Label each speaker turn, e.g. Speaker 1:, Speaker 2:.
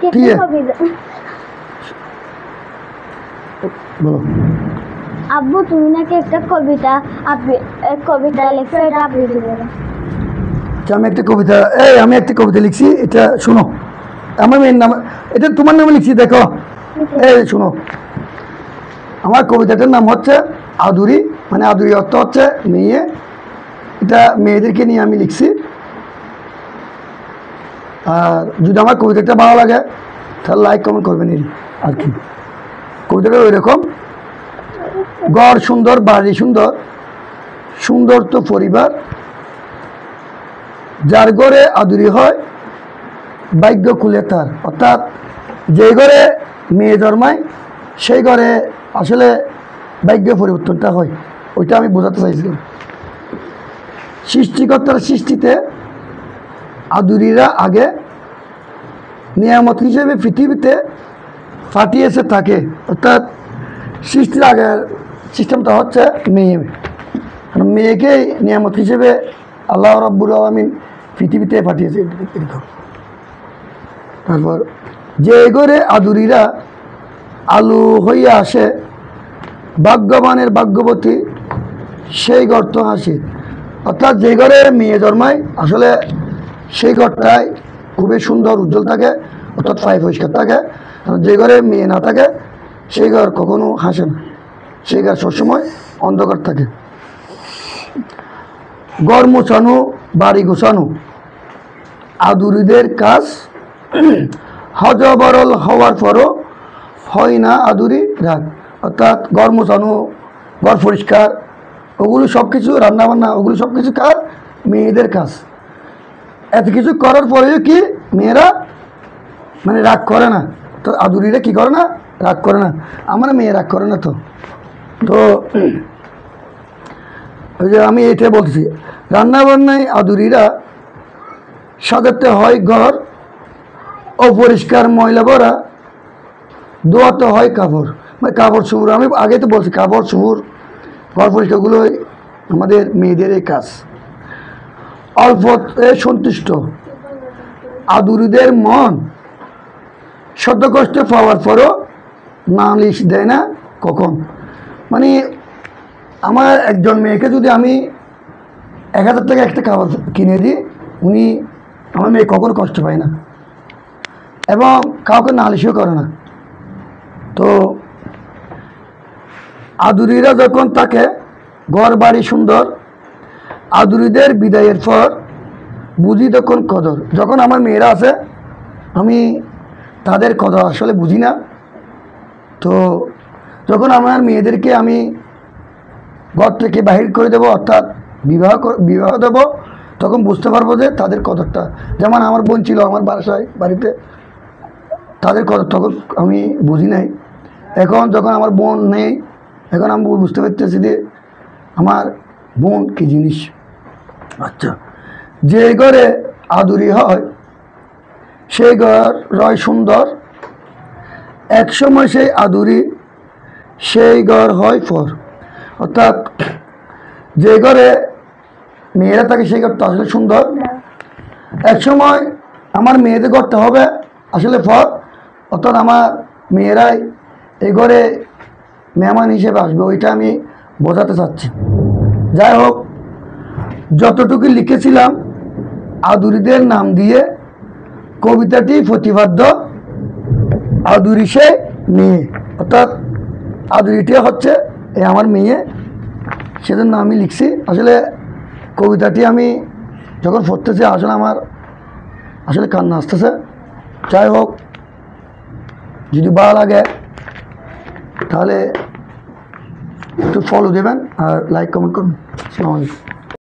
Speaker 1: ঠিক আছে বলো।
Speaker 2: আব্বু তুমি নাকি একটা কবিতা লিখছো, এটা আবৃত্তি করো।
Speaker 1: আমি একটা কবিতা লিখছি, এটা শুনো। আমার মেয়ের নাম, এটা তোমার নামে লিখছি, দেখো। এই শুনো, আমার কবিতাটার নাম হচ্ছে আদুরি, মানে আদুরি অর্থ হচ্ছে মেয়ে। এটা মেয়েদেরকে নিয়ে আমি লিখছি। আর যদি আমার কবিতাটা ভালো লাগে তাহলে লাইক কমেন্ট করবেন আর কি। কবিতাটা ওই রকম, ঘর সুন্দর বাড়ি সুন্দর, সুন্দর তো পরিবার, যার ঘরে আদুরি হয় ভাগ্য খুলে তার। অর্থাৎ যে ঘরে মেয়ে জন্মায় সেই ঘরে আসলে ভাগ্য পরিবর্তনটা হয়, ওইটা আমি বোঝাতে চাইছিলাম। সৃষ্টিকর্তার সৃষ্টিতে আদুরিরা আগে নিয়ামত হিসেবে পৃথিবীতে পাঠিয়েছে তাকে। অর্থাৎ সৃষ্টির আগের সিস্টেমটা হচ্ছে মেয়ে, মেয়েকে নিয়ামত হিসেবে আল্লাহ রাব্বুল আলামিন পৃথিবীতে পাঠিয়েছে। তারপর যে ঘরে আদুরিরা আলু হইয়া আসে, ভাগ্যবানের ভাগ্যবতী সেই ঘর তো হাসি। অর্থাৎ যে ঘরে মেয়ে জন্মায় আসলে সেই ঘরটাই খুবই সুন্দর উজ্জ্বল থাকে, অর্থাৎ পরিষ্কার থাকে। যে ঘরে মেয়ে না থাকে সেই ঘর কখনো হাসে না, সেই ঘর সবসময় অন্ধকার থাকে। ঘর মোছানো বাড়ি গোছানো আদুরিদের কাজ, হজবরল হওয়ার পরও হয় না আদুরি রাগ। অর্থাৎ ঘর মোছানো, ঘর পরিষ্কার, ওগুলো সব কিছু, রান্নাবান্না, ওগুলো সব কিছু কার? মেয়েদের কাজ। এত কিছু করার পরেও কি মেয়েরা মানে রাগ করে না? তো আদুরিরা কি করে না? রাগ করে না। আমার মেয়ে রাগ করে না। তো ওই যে আমি এটাই বলছি, রান্নাবান্নায় আদুরিরা সাজাতে হয় ঘর, অপরিষ্কার ময়লা ভরা ধোয়াতে হয় কাপড়। মানে কাপড় চোপড়, আমি আগে তো বলছি কাপড় চোপড়, ঘর পরিষ্কারগুলোই আমাদের মেয়েদের এই কাজ। অল্পতে সন্তুষ্ট আদুরিদের মন, শত কষ্টে পাওয়ার পরও নালিশ দেয় না কখন। মানে আমার একজন মেয়েকে যদি আমি 1000 টাকা একটা খাবার কিনে দিই, উনি আমার মেয়ে কখনো কষ্ট পায় না এবং কাউকে নালিশও করে না। তো আদুরিরা যখন থাকে ঘর বাড়ি সুন্দর, আদুরিদের বিদায়ের পর বুঝি তখন কদর। যখন আমার মেয়েরা আছে আমি তাদের কদর আসলে বুঝি না। তো যখন আমার মেয়েদেরকে আমি ঘর থেকে বাহির করে দেবো, অর্থাৎ বিবাহ দেবো, তখন বুঝতে পারবো যে তাদের কদরটা। যেমন আমার বোন ছিল আমার বাড়িতে, তাদের কদর তখন আমি বুঝি নাই। এখন যখন আমার বোন নেই, এখন আমি বুঝতে পারতেছি যে আমার বোন কী জিনিস। আচ্ছা, যে ঘরে আদুরি হয় সেই ঘর রয় সুন্দর, একসময় সেই আদুরি সেই ঘর হয় ফর। অর্থাৎ যে ঘরে মেয়েরা থাকে সেই ঘরটা আসলে সুন্দর, একসময় আমার মেয়েদের ঘরটা হবে আসলে ফর। অর্থাৎ আমার মেয়েরাই এই ঘরে মেহমান হিসেবে আসবে, ওইটা আমি বোঝাতে চাচ্ছি। যাই হোক, যতটুকু লিখেছিলাম আদুরিদের নাম দিয়ে, কবিতাটি প্রতিপাদ্য আদুরি সে মেয়ে। অর্থাৎ আদুরিটি হচ্ছে এই আমার মেয়ে, সেজন্য আমি লিখছি। আসলে কবিতাটি আমি যখন পড়তেছি আসলে আমার আসলে কান্না আসতেছে। যাই হোক, যদি ভালো লাগে তাহলে একটু ফলো দেবেন আর লাইক কমেন্ট করুন। আসসালামু আলাইকুম।